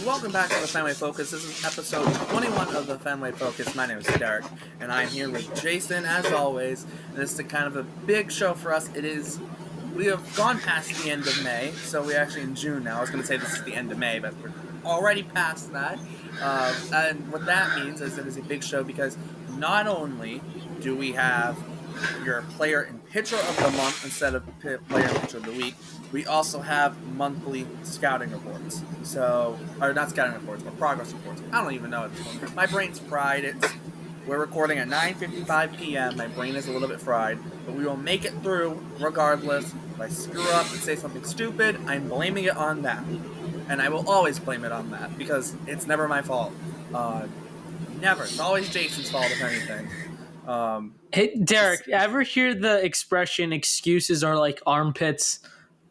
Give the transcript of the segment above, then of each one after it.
welcome back to the Fenway Focus. This is episode 21 of the Fenway Focus. My name is Derek, and I'm here with Jason, as always. And this is kind of a big show for us. We have gone past the end of May, so we're actually in June now. I was going to say this is the end of May, but we're already past that. And what that means is it is a big show because not only do we have your player and pitcher of the month instead of player and pitcher of the week, we also have monthly scouting reports. Or not scouting reports, but progress reports. I don't even know at this point. My brain's fried. We're recording at 9:55 p.m. My brain is a little bit fried, but we will make it through regardless. If I screw up and say something stupid, I'm blaming it on that. And I will always blame it on that because it's never my fault. Never. It's always Jason's fault, if anything. Hey, Derek, ever hear the expression excuses are like armpits?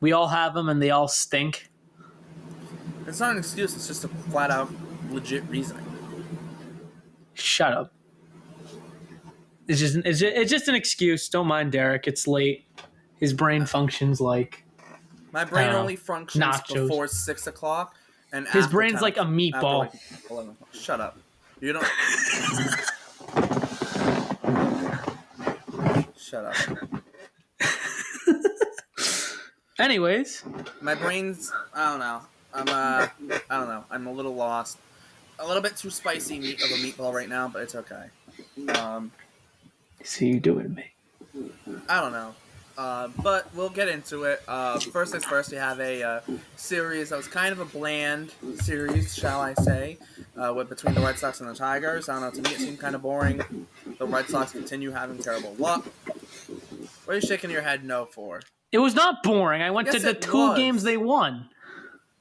We all have them and they all stink. It's not an excuse, it's just a flat out legit reasoning. Shut up. It's just an excuse. Don't mind Derek. It's late. His brain functions like my brain only functions nachos. Before 6 o'clock, and his brain's like a meatball. Like 11. Shut up. You don't. Shut up. Anyways, my brain's. I don't know. I don't know. I'm a little lost. A little bit too spicy of a meatball right now, but it's okay. See you do it to me. I don't know. But we'll get into it. First things first, we have a series that was kind of a bland series, shall I say, between the Red Sox and the Tigers. I don't know, to me it seemed kind of boring. The Red Sox continue having terrible luck. What are you shaking your head no for? It was not boring. I went to the two games they won.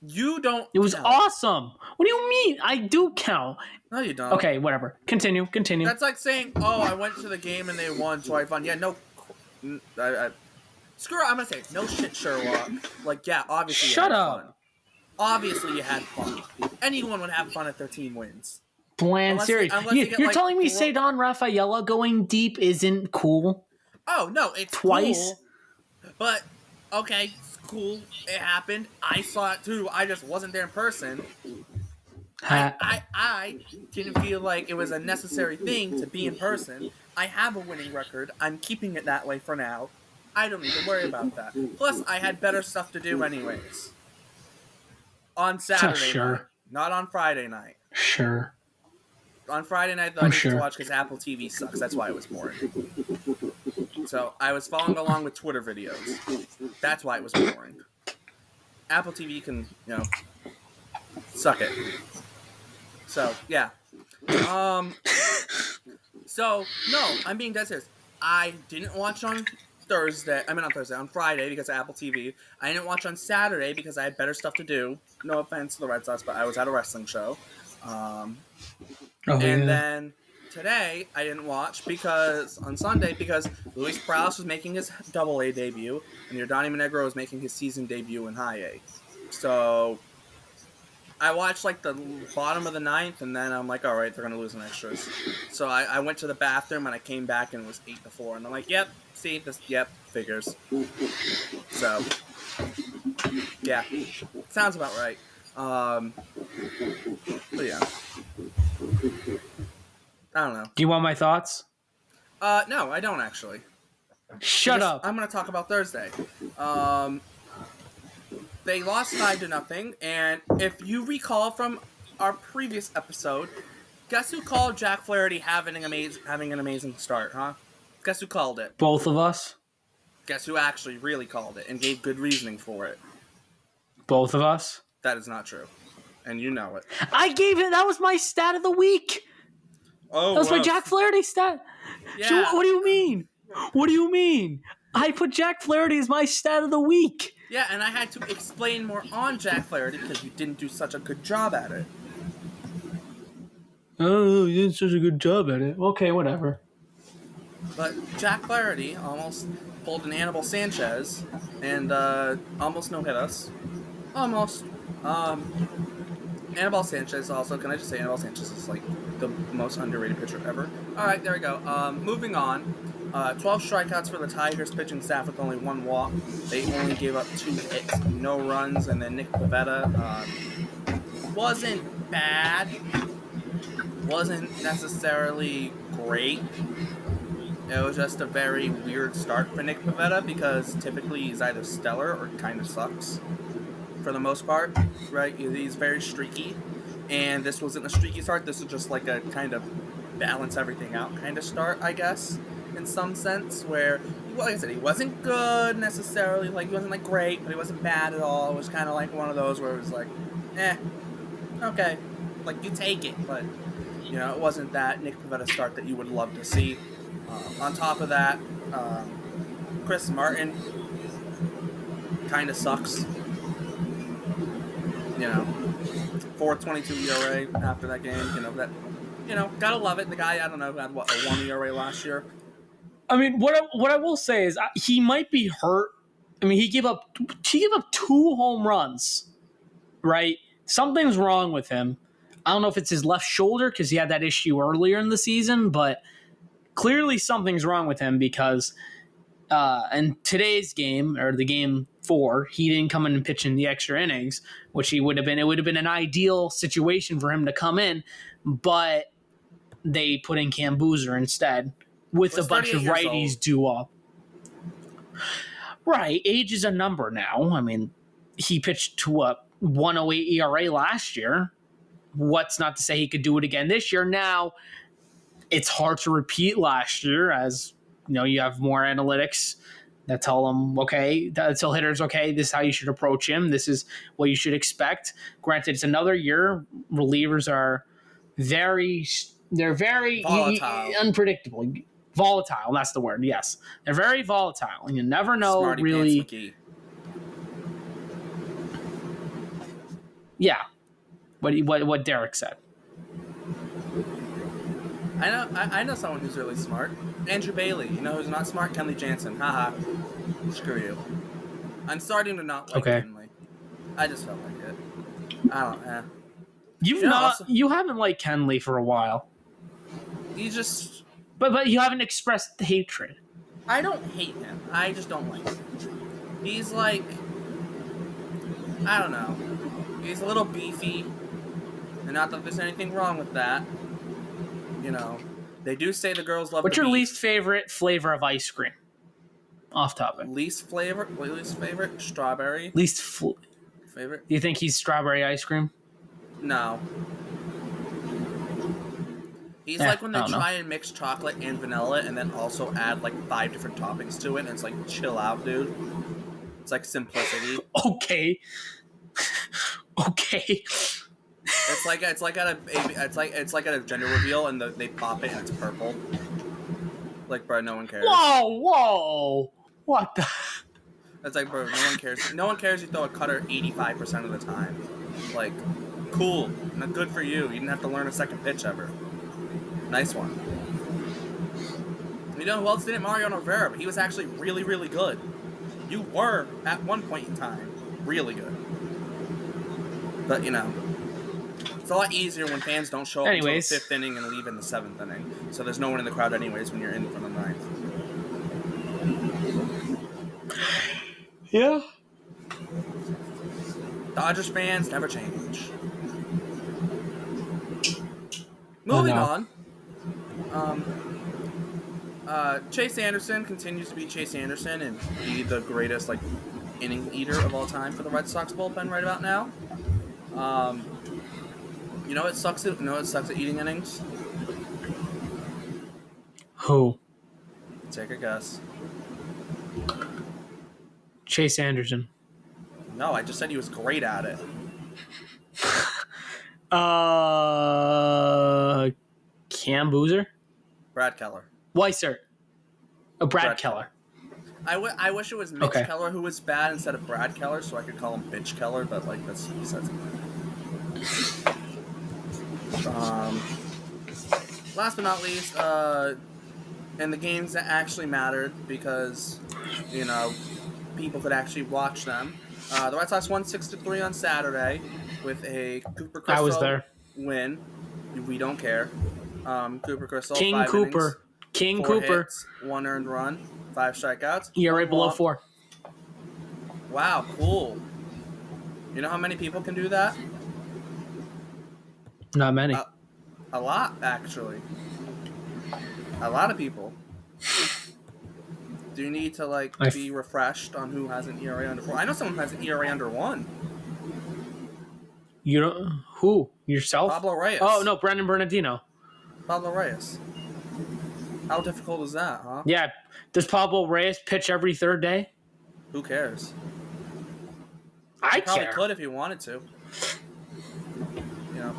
You don't It was count. Awesome. What do you mean? I do count. No, you don't. Okay, whatever. Continue. That's like saying, oh, I went to the game and they won, so I won. Yeah, no. Screw it, I'm going to say, no shit, Sherlock. Like, yeah, obviously you had fun. Obviously you had fun. Anyone would have fun if their team wins. Bland series. You're telling me Cedon Rafaela going deep isn't cool? Oh, no, it's twice. Cool, but, okay, it's cool. It happened. I saw it too. I just wasn't there in person. I didn't feel like it was a necessary thing to be in person. I have a winning record. I'm keeping it that way for now. I don't need to worry about that. Plus, I had better stuff to do anyways. On Saturday night. Not on Friday night. Sure. On Friday night, though, I needed to watch because Apple TV sucks. That's why it was boring. So, I was following along with Twitter videos. That's why it was boring. Apple TV can, suck it. So, yeah. No, I'm being dead serious. I didn't watch on Friday because of Apple TV. I didn't watch on Saturday because I had better stuff to do. No offense to the Red Sox, but I was at a wrestling show. Then today I didn't watch on Sunday because Luis Perales was making his Double-A debut and Yordany Monegro was making his season debut in High A. So I watched like the bottom of the ninth, and then I'm like, all right, they're gonna lose in extras. So I went to the bathroom and I came back and it was 8-4, and I'm like, yep, figures. So yeah, sounds about right. But yeah, I don't know. Do you want my thoughts? No, I don't actually. Shut up. I'm gonna talk about Thursday. They lost 5-0, and if you recall from our previous episode, guess who called Jack Flaherty having an amazing start, huh? Guess who called it? Both of us. Guess who actually really called it and gave good reasoning for it? Both of us. That is not true, and you know it. I gave it. That was my stat of the week. Oh, that was my Jack Flaherty stat. Yeah. So what do you mean? What do you mean? I put Jack Flaherty as my stat of the week. Yeah, and I had to explain more on Jack Flaherty because you didn't do such a good job at it. Oh, you did such a good job at it. Okay, whatever. But Jack Flaherty almost pulled an Anibal Sanchez and almost no-hit us. Almost. Anibal Sanchez also, can I just say Anibal Sanchez is like the most underrated pitcher ever. Alright, there we go. Moving on. 12 strikeouts for the Tigers pitching staff with only 1 walk. They only gave up 2 hits, no runs, and then Nick Pivetta wasn't bad, wasn't necessarily great. It was just a very weird start for Nick Pivetta because typically he's either stellar or kind of sucks for the most part, right? He's very streaky, and this wasn't a streaky start. This was just like a kind of balance everything out kind of start, I guess, in some sense, where, like I said, he wasn't good necessarily, like he wasn't like great, but he wasn't bad at all. It was kind of like one of those where it was like, okay, like you take it, but you know, it wasn't that Nick Pivetta start that you would love to see. On top of that, Chris Martin kind of sucks. You know, 4.22 ERA after that game. Gotta love it. The guy, I don't know, had what, a 1 ERA last year. I mean, what I will say is he might be hurt. I mean, he gave up 2 home runs, right? Something's wrong with him. I don't know if it's his left shoulder because he had that issue earlier in the season, but clearly something's wrong with him because in today's game, or the game 4, he didn't come in and pitch in the extra innings, which it would have been an ideal situation for him to come in, but they put in Cam Boozer instead with a bunch of righties due up. Right, age is a number now. I mean, he pitched to a 1.08 ERA last year. What's not to say he could do it again this year? Now, it's hard to repeat last year, as you know, you have more analytics that tell them, okay, that tell hitters, okay, this is how you should approach him. This is what you should expect. Granted, it's another year. Relievers are very volatile. Unpredictable. Volatile, that's the word, yes. They're very volatile, and you never know Smarty really. Pants McGee. Yeah, what Derek said. I know someone who's really smart. Andrew Bailey. You know who's not smart? Kenley Jansen. Haha. Screw you. I'm starting to not like Kenley. I just felt like it. I don't. You haven't liked Kenley for a while. He just. But you haven't expressed hatred. I don't hate him. I just don't like him. He's like, I don't know. He's a little beefy. And not that there's anything wrong with that. You know, they do say the girls love. What's your beef. least favorite flavor of ice cream? Off topic. Least favorite? Strawberry. Favorite? Do you think he's strawberry ice cream? No. He's like when they try and mix chocolate and vanilla and then also add like 5 different toppings to it, and it's like, chill out, dude. It's like simplicity. Okay. It's like at a gender reveal and they pop it and it's purple. Like, bro, no one cares. Whoa! What the? It's like, bro, no one cares. No one cares. You throw a cutter 85% of the time. Like, cool, not good for you. You didn't have to learn a second pitch ever. Nice one. You know who else did it? Mariano Rivera, but he was actually really, really good. You were, at one point in time, really good. But, you know, it's a lot easier when fans don't show up until the 5th inning and leave in the 7th inning. So there's no one in the crowd anyways when you're in from the 9th. Yeah. Dodgers fans never change. Moving on. Chase Anderson continues to be Chase Anderson and be the greatest inning eater of all time for the Red Sox bullpen right about now. You know what sucks at eating innings? Who? Take a guess. Chase Anderson. No, I just said he was great at it. Cam Boozer? Brad Keller. Weiser. Oh, Brad Keller. I wish it was Mitch Keller who was bad instead of Brad Keller, so I could call him Bitch Keller, but that's besides the last but not least, and the games that actually mattered because, you know, people could actually watch them. The Red Sox won 6-3 on Saturday with a Cooper Crystal I was there. win. We don't care. Cooper Crystal, King 5 Cooper. innings, King 4 Cooper. hits, 1 earned run, 5 strikeouts. You're right below 4. Wow, cool. You know how many people can do that? Not many. A lot, actually. A lot of people. Do you need to be refreshed on who has an ERA under 4? I know someone who has an ERA under 1. You don't who? Yourself? Pablo Reyes. Oh no, Brendan Bernardino. Pablo Reyes. How difficult is that, huh? Yeah. Does Pablo Reyes pitch every third day? Who cares? I He probably care. could if he wanted to.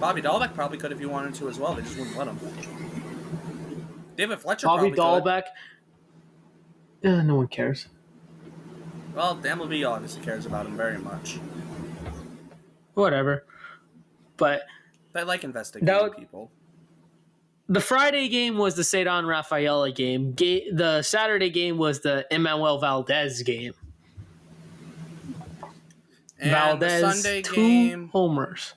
Bobby Dahlbeck probably could if he wanted to as well. They just wouldn't let him. David Fletcher Bobby probably Dahlbeck. No one cares. could. Well, Dan Levy obviously cares about him very much. Whatever. But They like investigating people. The Friday game was the Cedon Rafaela game. The Saturday game was the Emmanuel Valdez game. And Valdez, the Sunday 2 game, homers.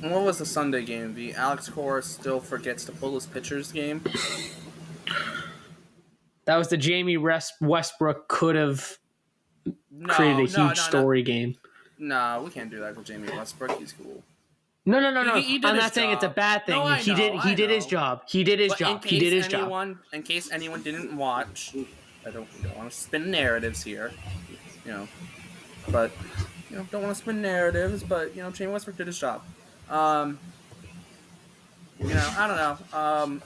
What was the Sunday game? The Alex Cora still forgets to pull his pitchers game? That was the Jamie Westbrook could have created a huge story game. No, we can't do that with Jamie Westbrook. He's cool. No. He I'm not saying it's a bad thing. No, He did his job. He did his job. In case anyone didn't watch, I don't want to spin narratives here, but don't want to spin narratives. But Jamie Westbrook did his job. I don't know.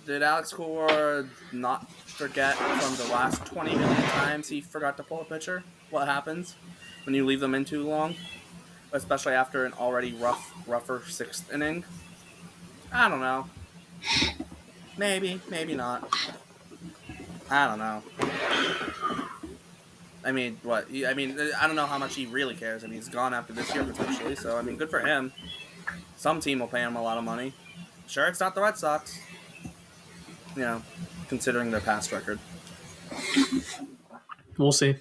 Did Alex Cora not forget from the last 20 million times he forgot to pull a pitcher? What happens when you leave them in too long? Especially after an already rougher 6th inning? I don't know. Maybe not. I don't know. I mean, what? I don't know how much he really cares. He's gone after this year potentially, so, good for him. Some team will pay him a lot of money. Sure, it's not the Red Sox. Considering their past record. We'll see.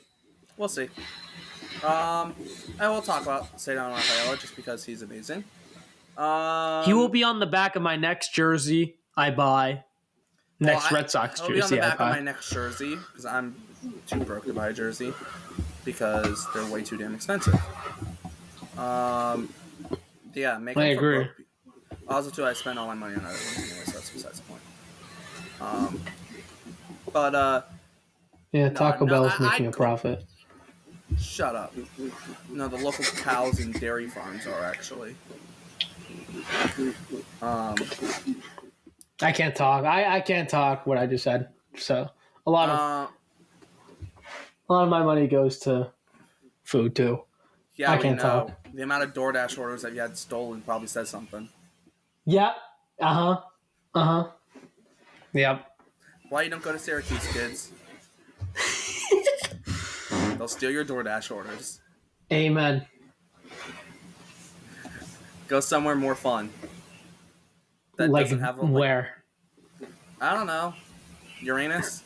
And we'll talk about Cedon Rafaela just because he's amazing. He will be on the back of my next jersey I buy. Red Sox jersey. He'll be on the back of my next jersey because I'm too broke to buy a jersey because they're way too damn expensive. Yeah, make. I agree. Also, too, I spend all my money on other things anyway, so that's besides the point. Taco Bell's making a profit. Shut up. No, the local cows and dairy farms are actually. I can't talk. I can't talk what I just said. So a lot of my money goes to food too. Yeah, I can't talk. The amount of DoorDash orders that you had stolen probably says something. Yep. Yep. Why you don't go to Syracuse, kids? They'll steal your DoorDash orders. Amen. Go somewhere more fun. That like doesn't have a where? I don't know. Uranus.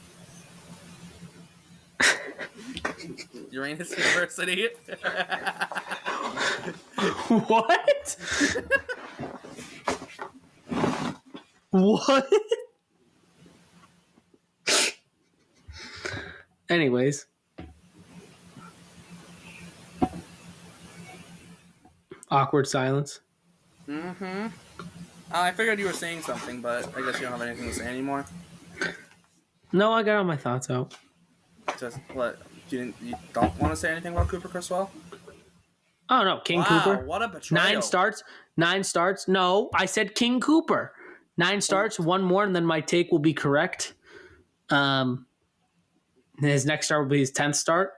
Uranus University. What? What? Anyways. Awkward silence. Mm-hmm. I figured you were saying something, but I guess you don't have anything to say anymore. No, I got all my thoughts out. Just what? You don't want to say anything about Cooper Criswell? Oh no, King Cooper. What a betrayal. 9 starts. No, I said King Cooper. 9 starts, 1 more, and then my take will be correct. His next start will be his 10th start,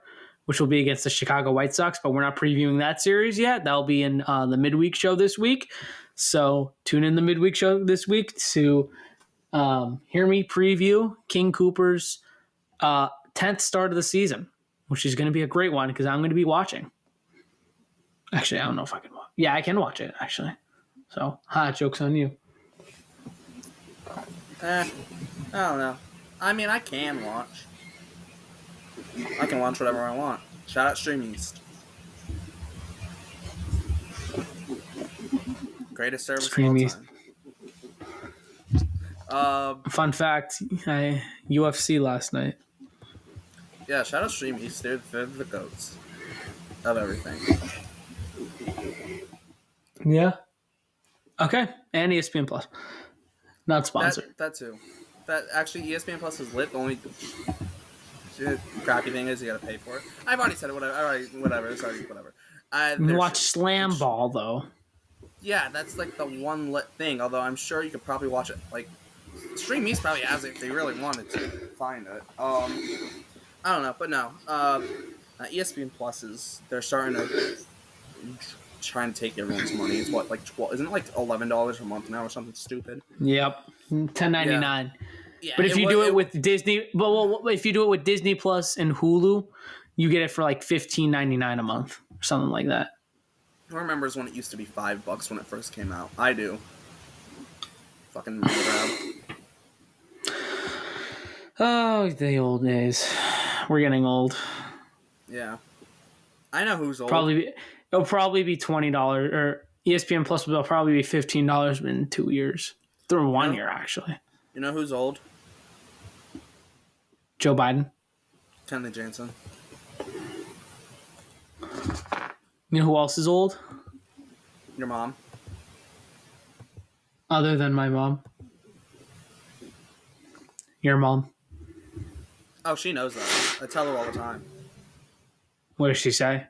which will be against the Chicago White Sox, but we're not previewing that series yet. That'll be in the midweek show this week. So tune in the midweek show this week to hear me preview King Cooper's 10th start of the season, which is going to be a great one because I'm going to be watching. Actually, I don't know if I can watch. Yeah, I can watch it, actually. So, joke's on you. I don't know. I can watch. I can watch whatever I want. Shout out Stream East. Greatest service Stream of all East. time. Fun fact, UFC last night. Yeah, shout out Stream East. They're the goats of everything. Yeah. Okay. And ESPN Plus. Not sponsored. That too. That actually ESPN Plus is lit. The only crappy thing is you gotta pay for it. I've already said it. Whatever. It's already whatever. You can watch Slam Ball though. Yeah, that's like the one lit thing. Although I'm sure you could probably watch it. Like Stream East probably has it if they really wanted to find it. I don't know, but no. ESPN Plus they're starting to trying to take everyone's money. It's what, like 12, isn't it like $11 a month now or something stupid? Yep, $10.99. Yeah, but if you do it with Disney, if you do it with Disney Plus and Hulu, you get it for like $15.99 a month or something like that. Who remembers when it used to be $5 when it first came out? I do. Fucking grab. Oh, the old days. We're getting old. Yeah, I know who's old. It'll probably be $20, or ESPN Plus will probably be $15 in 2 years. Through 1 year, actually. You know who's old? Joe Biden. Derrik and Jason. You know who else is old? Your mom. Other than my mom. Your mom. Oh, she knows that. I tell her all the time. What does she say?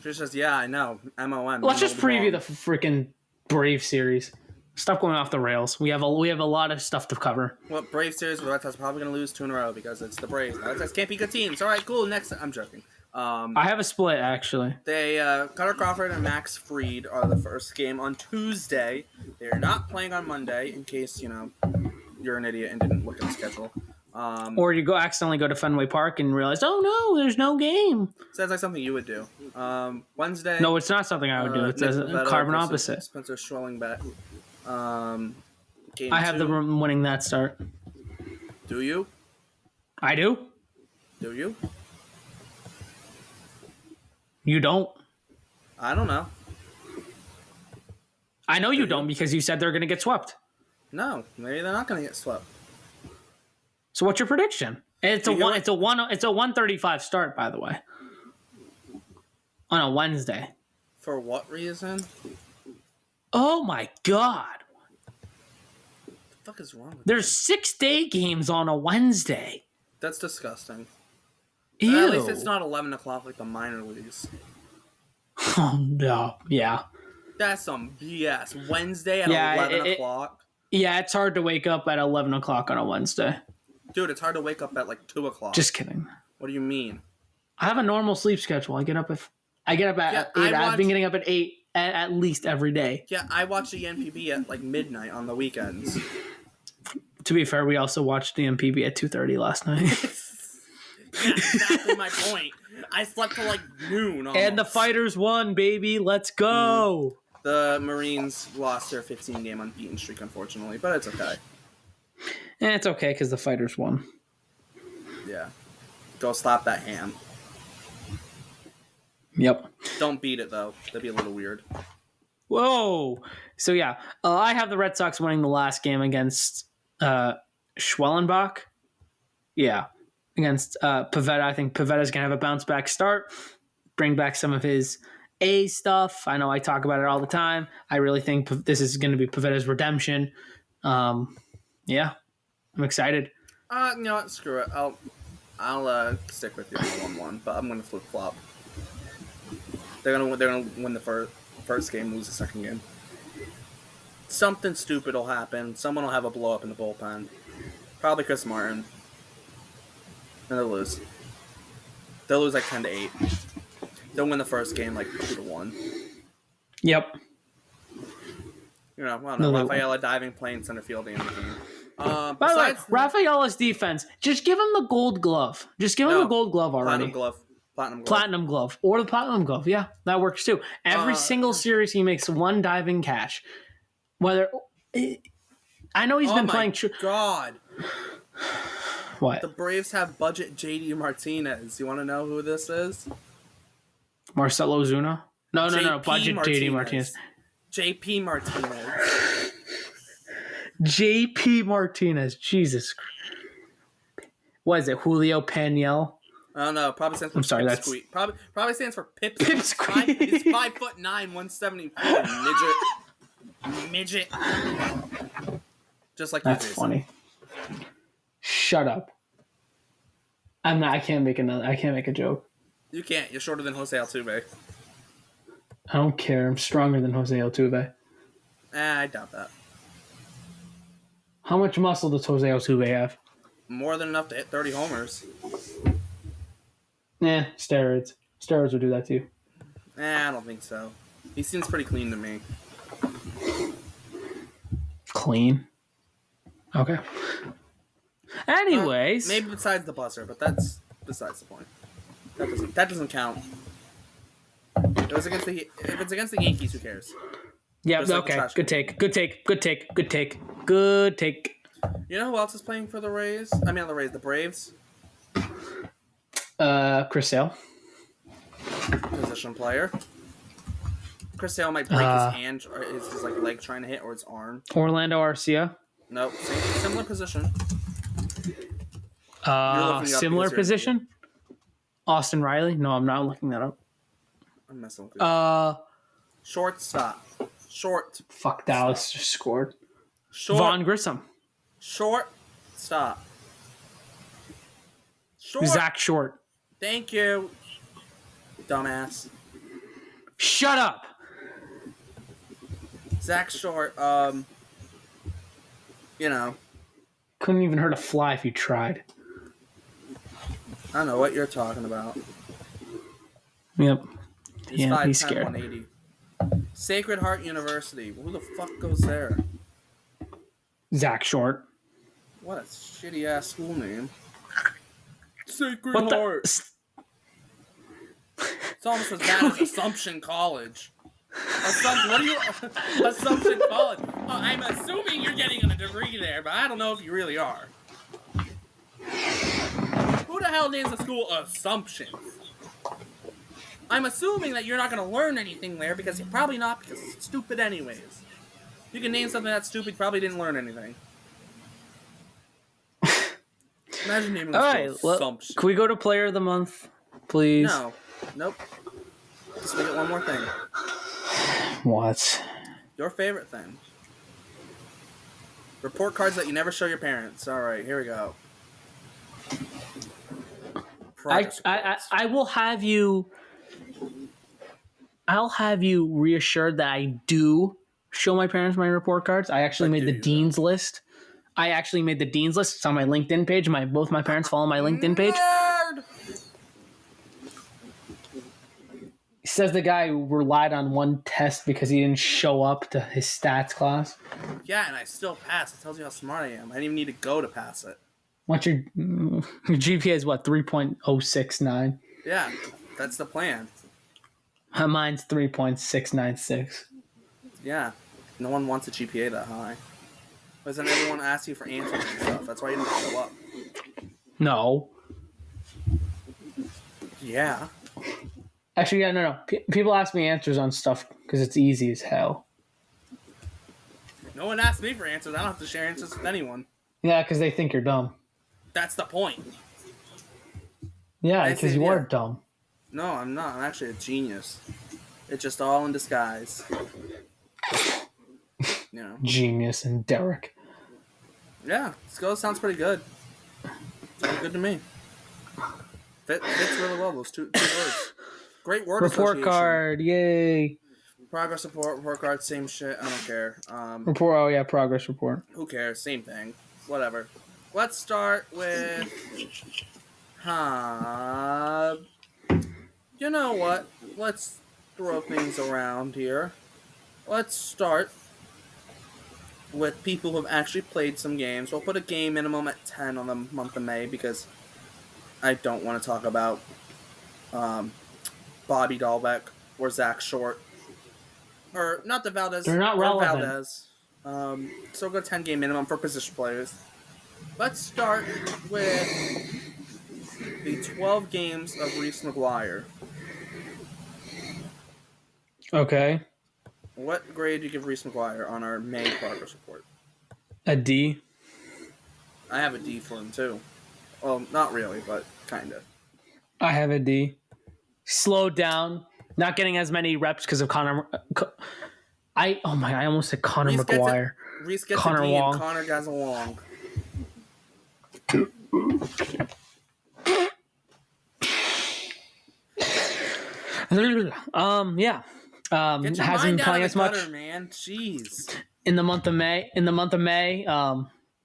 She says, "Yeah, I know. MOM." Let's just preview the freaking Brave series. Stop going off the rails. We have a lot of stuff to cover. Well, Brave series, the Red Sox are probably going to lose 2 in a row because it's the Braves. The Red Sox can't be good teams. All right, cool. Next, I'm joking. I have a split, actually. Cutter Crawford and Max Fried are the first game on Tuesday. They're not playing on Monday, in case, you're an idiot and didn't look at the schedule. Or you accidentally go to Fenway Park and realize, oh no, there's no game. Sounds like something you would do. Wednesday. No, it's not something I would do. It's a carbon opposite. Spencer Schwelling bet. I have the room winning that start. Do you? I do. Do you? You don't. I don't know. I know you don't because you said they're going to get swept. No, maybe they're not going to get swept. So what's your prediction? It's a 1:35 start, by the way, on a Wednesday. For what reason? Oh my God! What the fuck is wrong with There's 6-day games on a Wednesday. That's disgusting. Ew. At least it's not 11 o'clock like the minor leagues. Oh no! Yeah. That's some BS. Wednesday at 11 o'clock. Yeah, it's hard to wake up at 11 o'clock on a Wednesday. Dude, it's hard to wake up at like 2 o'clock. Just kidding. What do you mean? I have a normal sleep schedule. I get up at 8. I've been getting up at 8 at least every day. Yeah, I watch the NPB at like midnight on the weekends. To be fair, we also watched the NPB at 2:30 last night. Yeah, exactly my point. I slept till like noon. Almost. And the Fighters won, baby. Let's go. The Marines lost their 15-game unbeaten streak, unfortunately, but it's okay. And it's okay because the Fighters won. Yeah. Go slap that ham. Yep. Don't beat it, though. That'd be a little weird. Whoa. So, yeah. I have the Red Sox winning the last game against Schwellenbach. Yeah. Against Pivetta. I think Pavetta's going to have a bounce-back start. Bring back some of his A stuff. I know I talk about it all the time. I really think this is going to be Pavetta's redemption. Yeah. I'm excited. You know what? Screw it. I'll stick with you on 1-1, but I'm going to flip-flop. They're gonna win the first game, lose the second game. Something stupid will happen. Someone will have a blow up in the bullpen. Probably Chris Martin. And they'll lose. They'll lose like 10-8. They'll win the first game like 2-1. Yep. I don't know. Rafaela diving, playing center field and everything. By the way, Rafaela's defense, just give him the gold glove. Just give him the gold glove already. Platinum glove. Or the platinum glove. Yeah, that works too. Every single series he makes one diving catch. Whether I know he's been playing. God. What? The Braves have budget JD Martinez. You want to know who this is? Marcelo Ozuna? No. Budget JD Martinez. JP Martinez. JP Martinez. Jesus Christ. What is it? Julio Paniel? I don't know. Probably stands for I'm sorry, that's Pipsqueak. Probably stands for Pips. Pipsqueak. He's 5'9", 174. Midget. Just like That's you, Jason. funny. Shut up. I'm not. I can't make a joke. You can't. You're shorter than Jose Altuve. I don't care. I'm stronger than Jose Altuve. I doubt that. How much muscle does Jose Altuve have? More than enough to hit 30 homers. Steroids. Steroids would do that to you. I don't think so. He seems pretty clean to me. Clean. Okay. Anyways, maybe besides the buzzer, but that's besides the point. That doesn't count. If it's against the Yankees, who cares? Yeah. Like okay. Good take. You know who else is playing for the Rays? I mean, the Braves. Chris Sale. Position player. Chris Sale might break his hand or his leg trying to hit, or his arm. Orlando Arcia. Nope. Similar position. Similar position. Austin Riley. No, I'm not looking that up. I'm messing with you. Shortstop. Fuck, Dallas just scored. Vaughn Grissom. Shortstop. Zach Short. Thank you, dumbass. Shut up. Zach Short. Couldn't even hurt a fly if you tried. I don't know what you're talking about. Yep. He's scared. 180. Sacred Heart University. Who the fuck goes there? Zach Short. What a shitty ass school name. Sacred What the- Heart. It's almost as bad as Assumption College. Assumption College. Oh, I'm assuming you're getting a degree there, but I don't know if you really are. Who the hell names a school Assumption? I'm assuming that you're not going to learn anything there because you're probably not, because it's stupid anyways. You can name something that's stupid, you probably didn't learn anything. Imagine naming a school Assumption. Can we go to Player of the Month, please? No. Nope. Just make it one more thing. What? Your favorite thing. Report cards that you never show your parents. All right, here we go. I will have you. I'll have you reassured that I do show my parents my report cards. I actually made the dean's list. It's on my LinkedIn page. Both my parents follow my LinkedIn page. Nerd! Says the guy who relied on one test because he didn't show up to his stats class. Yeah, and I still passed. It tells you how smart I am. I didn't even need to go to pass it. What's your GPA is what, 3.069? Yeah, that's the plan. Mine's 3.696. Yeah, no one wants a GPA that high. Because then everyone asks you for answers and stuff. That's why you didn't show up. No. Yeah. Actually, yeah, no. People ask me answers on stuff because it's easy as hell. No one asks me for answers. I don't have to share answers with anyone. Yeah, because they think you're dumb. That's the point. Yeah, because you are dumb. No, I'm not. I'm actually a genius. It's just all in disguise. You know. Genius and Derek. Yeah, this sounds pretty good. Sounds good to me. Fits really well, those two words. Great word report card, yay. Progress report card, same shit. I don't care. Progress report. Who cares? Same thing. Whatever. Let's start with... You know what? Let's throw things around here. Let's start with people who have actually played some games. We'll put a game minimum at 10 on the month of May because I don't want to talk about Bobby Dahlbeck or Zach Short. Or not the Valdez. They're not relevant. Valdez. So go 10 game minimum for position players. Let's start with the 12 games of Reese McGuire. Okay. What grade do you give Reese McGuire on our May progress report? A D. I have a D for him too. Well, not really, but kind of. I have a D. Slowed down, not getting as many reps because of Connor. I almost said Connor McGuire. Reese gets Connor a D Wong. and Connor gets a Wong. Yeah. Get your Hasn't mind been out playing of as the much gutter, man. Jeez. in the month of May.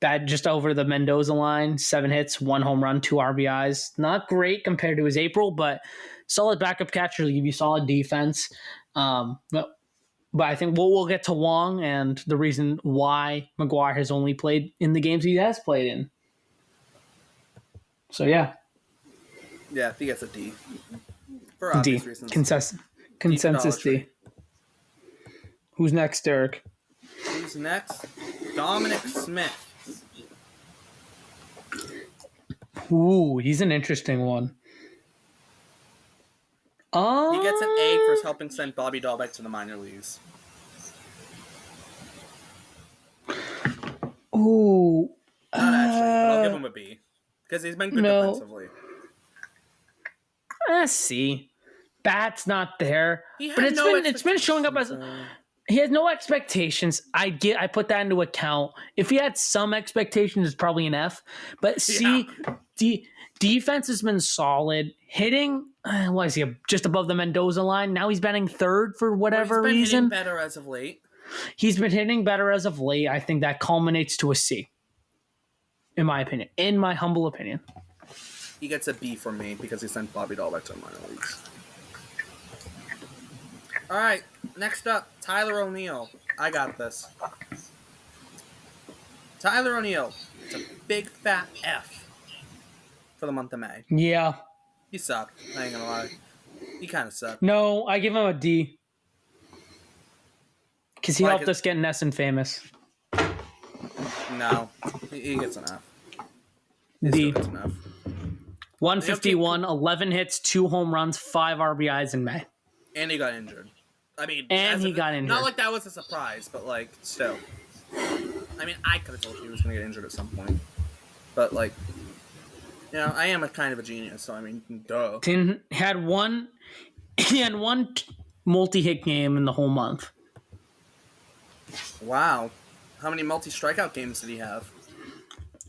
Bad just over the Mendoza line. 7 hits, 1 home run, 2 RBIs. Not great compared to his April, but solid backup catcher to give you solid defense. But I think we'll get to Wong and the reason why McGuire has only played in the games he has played in. So yeah. Yeah, he gets a D. For obvious D. reasons. Consensus D. Who's next, Derek? Who's next? Dominic Smith. Ooh, he's an interesting one. He gets an A for helping send Bobby Dahlbeck to the minor leagues. Ooh. Not actually, but I'll give him a B. Because he's been good defensively. C. Bat's not there. But it's been showing up as he has no expectations. I put that into account. If he had some expectations, it's probably an F. But C, defense has been solid. Hitting, what is he, just above the Mendoza line? Now he's batting third for whatever reason. He's been hitting better as of late. He's been hitting better as of late. I think that culminates to a C. In my opinion. In my humble opinion. He gets a B from me because he sent Bobby Dahlbeck to the minor leagues. All right, next up, Tyler O'Neill. I got this. Tyler O'Neill. It's a big fat F for the month of May. Yeah. He sucked. I ain't gonna lie. He kind of sucked. No, I give him a D. Because he helped us get Nesson famous. No, he gets an F. D. Gets an F. 151, 11 hits, 2 home runs, 5 RBIs in May. And he got injured. I mean, he got injured. Not like that was a surprise, but like still. I mean, I could have told you he was going to get injured at some point, but like, you know, I am a kind of a genius, so I mean, duh. He had one multi-hit game in the whole month. Wow, how many multi-strikeout games did he have?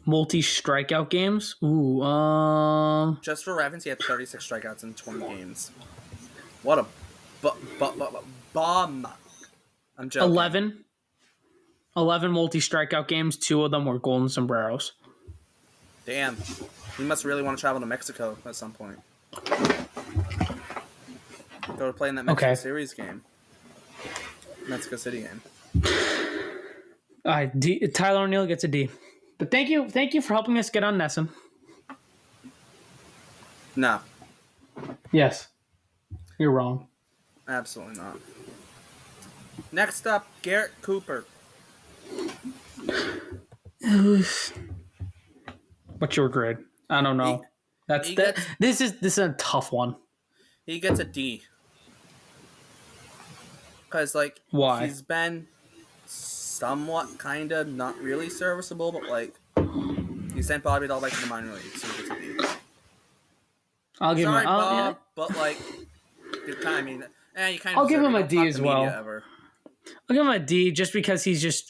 Multi-strikeout games? Ooh, Just for reference, he had 36 strikeouts in 20 games. What a bomb. I'm joking. 11 multi-strikeout games. 2 of them were golden sombreros. Damn. He must really want to travel to Mexico at some point. Go to play in that Mexico Series game. Mexico City game. Tyler O'Neill gets a D. But thank you for helping us get on Nesson. No. Yes. You're wrong. Absolutely not. Next up, Garrett Cooper. What's your grade? I don't know. This is a tough one. He gets a D. Because like why? He's been somewhat kind of not really serviceable, but like he sent Bobby Dahlbeck to the minor leagues, so he gets a D. I'll give him a Bob, but like you kind of I'll give him a D as well. I'll give him a D just because he's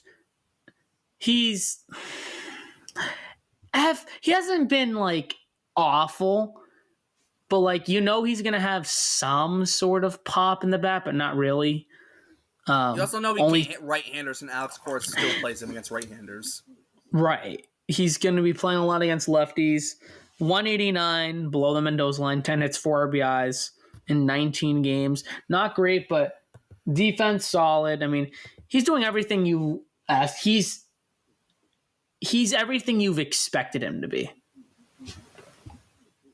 F. He hasn't been like awful, but like he's gonna have some sort of pop in the bat, but not really. You also know we can't hit right-handers, and Alex Cora still plays him against right-handers. Right. He's going to be playing a lot against lefties. 189 below the Mendoza line, 10 hits, 4 RBIs in 19 games. Not great, but defense solid. I mean, he's doing everything you asked. He's everything you've expected him to be,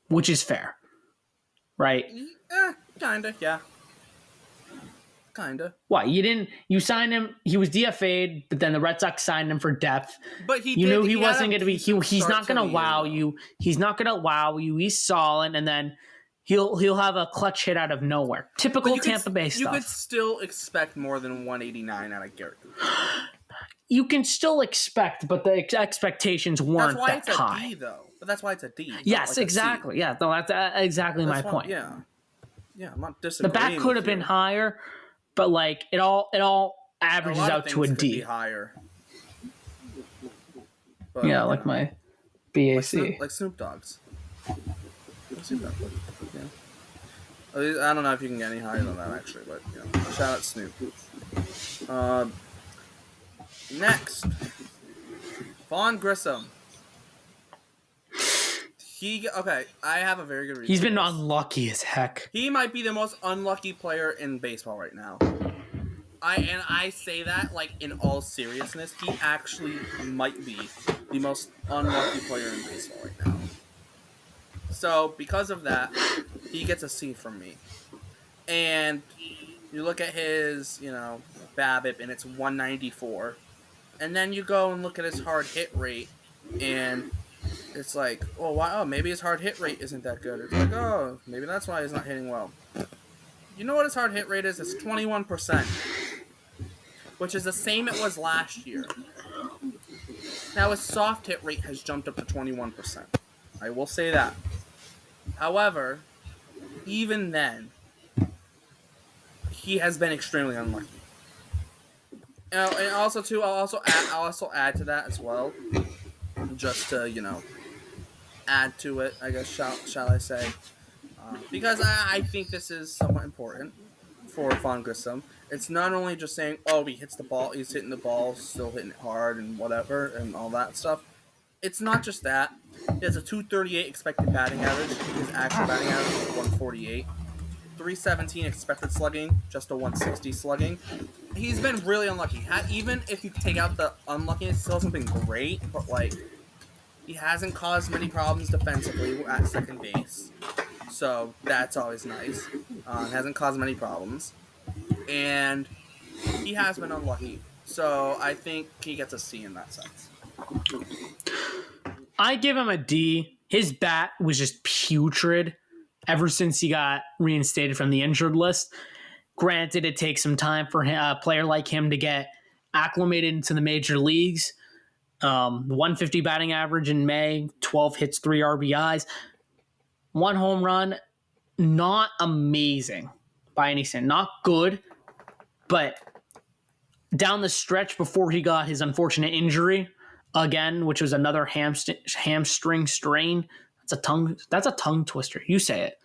which is fair, right? Kinda, yeah. Kinda. Why? You signed him, he was DFA'd, but then the Red Sox signed him for depth. But he wasn't going to be, he's not going to wow you. He's not going to wow you. He's solid, and then he'll have a clutch hit out of nowhere. Typical Tampa Bay stuff. You could still expect more than 189 out of Garrett Cooper. You can still expect, but the expectations weren't that high. That's why it's a D, though. But that's why it's a D. Yes, like exactly. Yeah, no, that's exactly my point. Yeah, I'm not The disagreeing. bat could have been higher, but like it all averages out to a could D. be higher. But, yeah, like my BAC. Like Snoop Dogg's. Yeah. I don't know if you can get any higher than that, actually, but shout out Snoop. Next, Vaughn Grissom. I have a very good reason. He's been unlucky as heck. He might be the most unlucky player in baseball right now. I say that like in all seriousness. He actually might be the most unlucky player in baseball right now. So because of that, he gets a C from me. And you look at his, BABIP, and it's 194. And then you go and look at his hard hit rate, and it's like, oh, wow, maybe his hard hit rate isn't that good. It's like, oh, maybe that's why he's not hitting well. You know what his hard hit rate is? It's 21%, which is the same it was last year. Now his soft hit rate has jumped up to 21%. I will say that. However, even then, he has been extremely unlucky. And also too, I'll also add to that as well, just to add to it, I guess shall I say, because I think this is somewhat important for Vaughn Grissom. It's not only just saying, oh, he hits the ball, he's hitting the ball, still hitting it hard and whatever and all that stuff. It's not just that. He has a 238 expected batting average. His actual batting average is 148. 317 expected slugging, just a 160 slugging. He's been really unlucky. Even if you take out the unluckiness, still hasn't been great, but like he hasn't caused many problems defensively at second base, so that's always nice. Hasn't caused many problems, and he has been unlucky. So I think he gets a C in that sense. I give him a D. His bat was just putrid ever since he got reinstated from the injured list. Granted, it takes some time for a player like him to get acclimated into the major leagues. 150 batting average in May, 12 hits, 3 RBIs, 1 home run. Not amazing by any sense. Not good, but down the stretch before he got his unfortunate injury again, which was another hamstring strain. That's a tongue twister. You say it.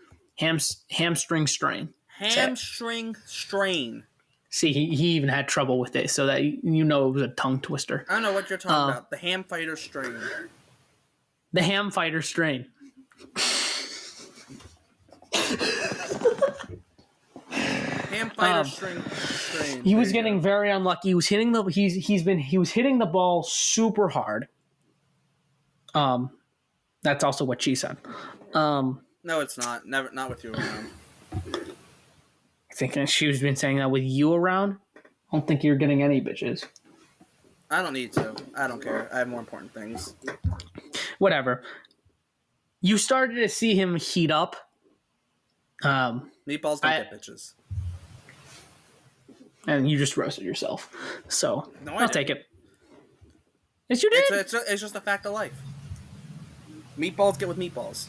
Hamstring strain. Hamstring strain. See, he even had trouble with it, so that it was a tongue twister. I don't know what you're talking about. The ham fighter strain. The ham fighter strain. Ham fighter strain. He was getting very unlucky. He was hitting the ball super hard. That's also what she said. No, it's not. Never, not with you around. I think she's been saying that with you around. I don't think you're getting any bitches. I don't need to. I don't care. I have more important things. Whatever. You started to see him heat up. Meatballs don't get bitches. And you just roasted yourself. So, no, I'll take it. Yes, you did. It's just a fact of life. Meatballs get with meatballs.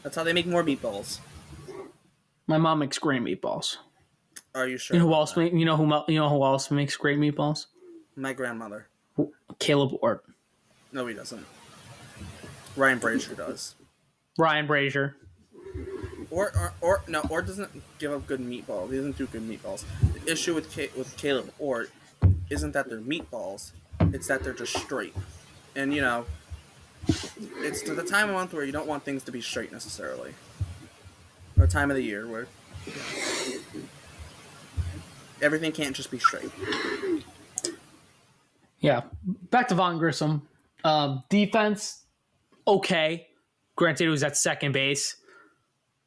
That's how they make more meatballs. My mom makes great meatballs. Are you sure? You know who else? You know who else makes great meatballs? My grandmother. Caleb Ort. No, he doesn't. Ryan Brazier does. Ryan Brazier. Ort doesn't give up good meatballs. He doesn't do good meatballs. The issue with Caleb Ort isn't that they're meatballs. It's that they're just straight. And it's to the time of month where you don't want things to be straight necessarily. Or time of the year where everything can't just be straight. Yeah. Back to Vaughn Grissom. Defense, okay. Granted, it was at second base.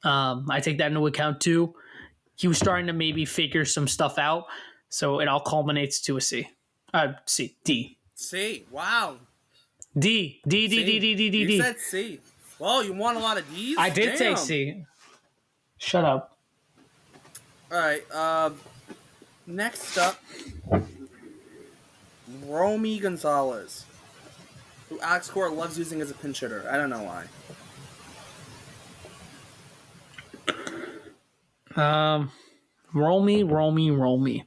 I take that into account too. He was starting to maybe figure some stuff out, so it all culminates to a C. D. C. Wow. D. You said C. Well, you want a lot of D's? I did say C. Shut up. All right. Next up, Romy Gonzalez. who Alex Cora loves using as a pinch hitter. I don't know why. Roll me.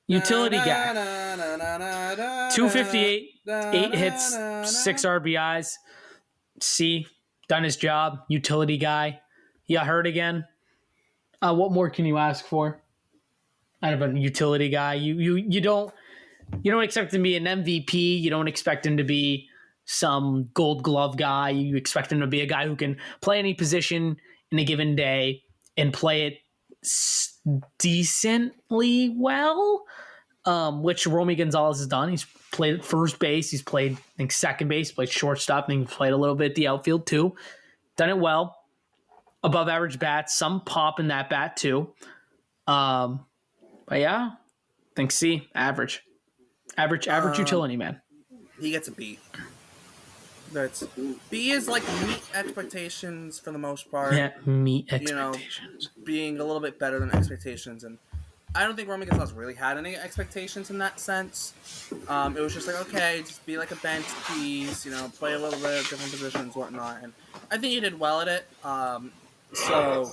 Utility guy. 258, 8 hits, 6 RBIs. C, done his job. Utility guy. He got hurt again. What more can you ask for out of a utility guy? You don't expect him to be an MVP. You don't expect him to be some Gold Glove guy. You expect him to be a guy who can play any position in a given day and play it decently well, which Romy Gonzalez has done. He's played at first base. He's played, I think, second base, played shortstop, and he's played a little bit at the outfield too. Done it well. Above average bat, some pop in that bat too. But yeah, I think C, average utility man. He gets a B. B is like meet expectations for the most part. Yeah, meet expectations. Being a little bit better than expectations, and I don't think Romy Gonzalez really had any expectations in that sense. It was just like, okay, just be like a bench piece, play a little bit of different positions, whatnot, and I think he did well at it. So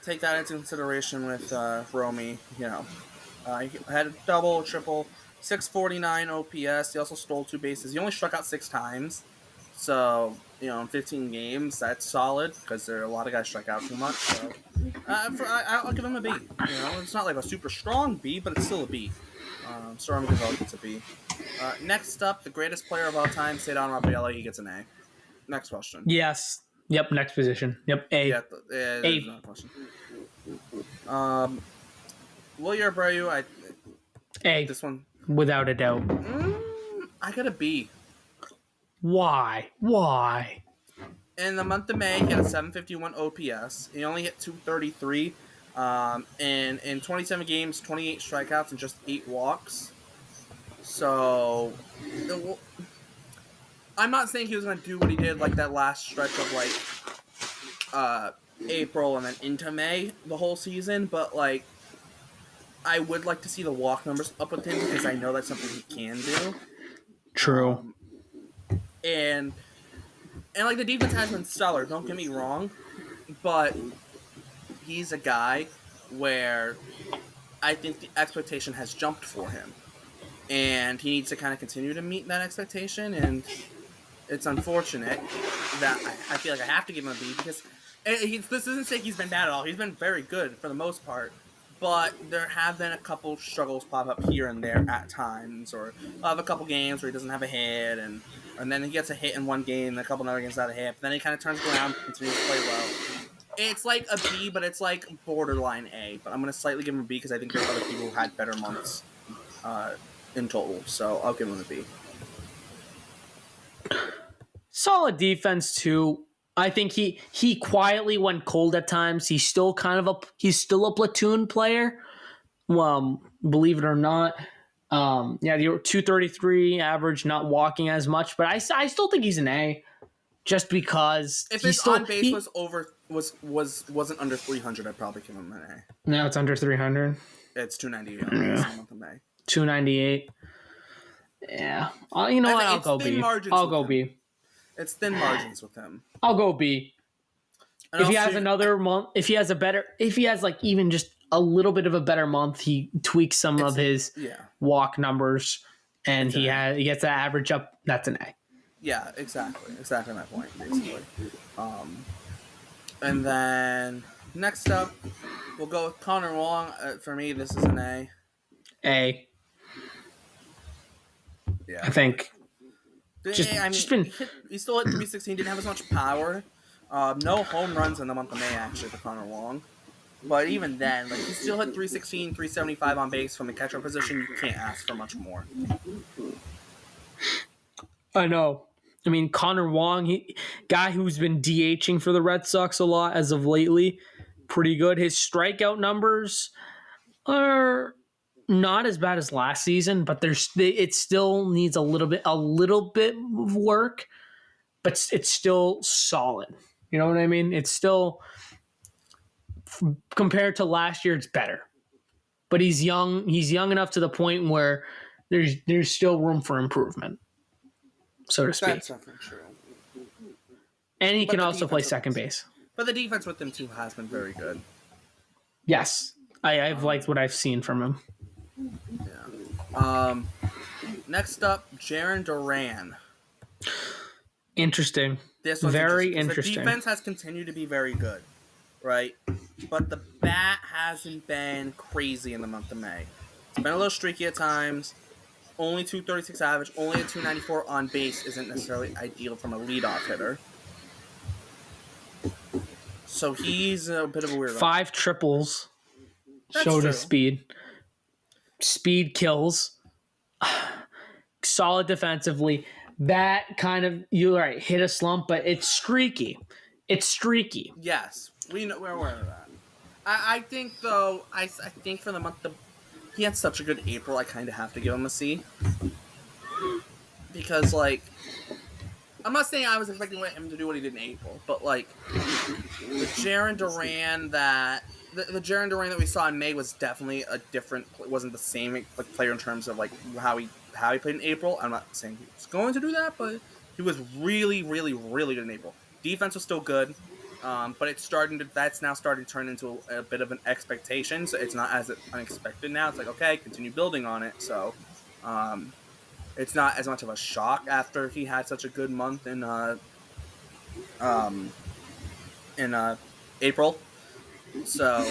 take that into consideration with Romy. He had a double, triple, 649 OPS. He also stole 2 bases. He only struck out 6 times. So, in 15 games, that's solid because there are a lot of guys strike out too much. So, I'll give him a B. It's not like a super strong B, but it's still a B. So Romy Gonzalez gets a B. Next up, the greatest player of all time, Cedar Rafaela. He gets an A. Next question. Yes. Yep. Next position. Yep. A. Yeah, A. Not a question. Wilyer Abreu. A. This one. Without a doubt. I got a B. Why? In the month of May, he had a 751 OPS. He only hit 233. And in 27 games, 28 strikeouts and just 8 walks. So, I'm not saying he was going to do what he did like that last stretch of April and then into May the whole season, but I would like to see the walk numbers up with him because I know that's something he can do. True. And the defense has been stellar, don't get me wrong, but he's a guy where I think the expectation has jumped for him. And he needs to kind of continue to meet that expectation, and it's unfortunate that I feel like I have to give him a B because this doesn't say he's been bad at all. He's been very good for the most part. But there have been a couple struggles pop up here and there at times, or of a couple games where he doesn't have a hit, and then he gets a hit in one game, and a couple other games without a hit. But then he kind of turns around, continues to play well. It's like a B, but it's like borderline A. But I'm going to slightly give him a B because I think there are other people who had better months in total. So I'll give him a B. Solid defense too. I think he quietly went cold at times. He's still a platoon player. Believe it or not. The 233 average, not walking as much, but I still think he's an A, just because if his on base wasn't under 300, I'd probably give him an A. Now it's under 300. It's 298. Yeah. 298. Yeah. You know what? I'll go B. I'll go B. It's thin margins with him. I'll go B. If he has another month, if he has even just a little bit of a better month, he tweaks some of his walk numbers, and he gets that average up. That's an A. Yeah, exactly my point, basically. And then next up, we'll go with Connor Wong. For me, this is an A. A. Yeah, I think. He still hit 316. Didn't have as much power. No home runs in the month of May actually for Connor Wong. But even then, he still hit 316, 375 on base from the catcher position. You can't ask for much more. I know. I mean, Connor Wong, guy who's been DHing for the Red Sox a lot as of lately, pretty good. His strikeout numbers are not as bad as last season, but it still needs a little bit of work, but it's still solid. You know what I mean? It's still, compared to last year, it's better. But he's young. He's young enough to the point where there's still room for improvement, so to speak. That's definitely true. And he But can the also play defense- second base. But the defense with him too has been very good. Yes, I've liked what I've seen from him. Yeah. Next up, Jarren Duran. Interesting. This one's Very because interesting. The defense has continued to be very good, right? But the bat hasn't been crazy in the month of May. It's been a little streaky at times. Only 236 average, only a 294 on base isn't necessarily ideal from a leadoff hitter. So he's a bit of a weird 5 triples That's showed true. his speed. Speed kills. Solid defensively. That kind of, you're right, hit a slump, but it's streaky. It's streaky. Yes, we're aware of that. I think though, I think for the month of, he had such a good April, I kind of have to give him a C. Because like, I'm not saying I was expecting him to do what he did in April, but like, the Jarren Duran that the Jarren Duran that we saw in May was definitely a different. It wasn't the same like player in terms of like how he played in April. I'm not saying he was going to do that, but he was really, really, really good in April. Defense was still good, but that's now starting to turn into a bit of an expectation. So it's not as unexpected now. It's like, okay, continue building on it. So it's not as much of a shock after he had such a good month in April. So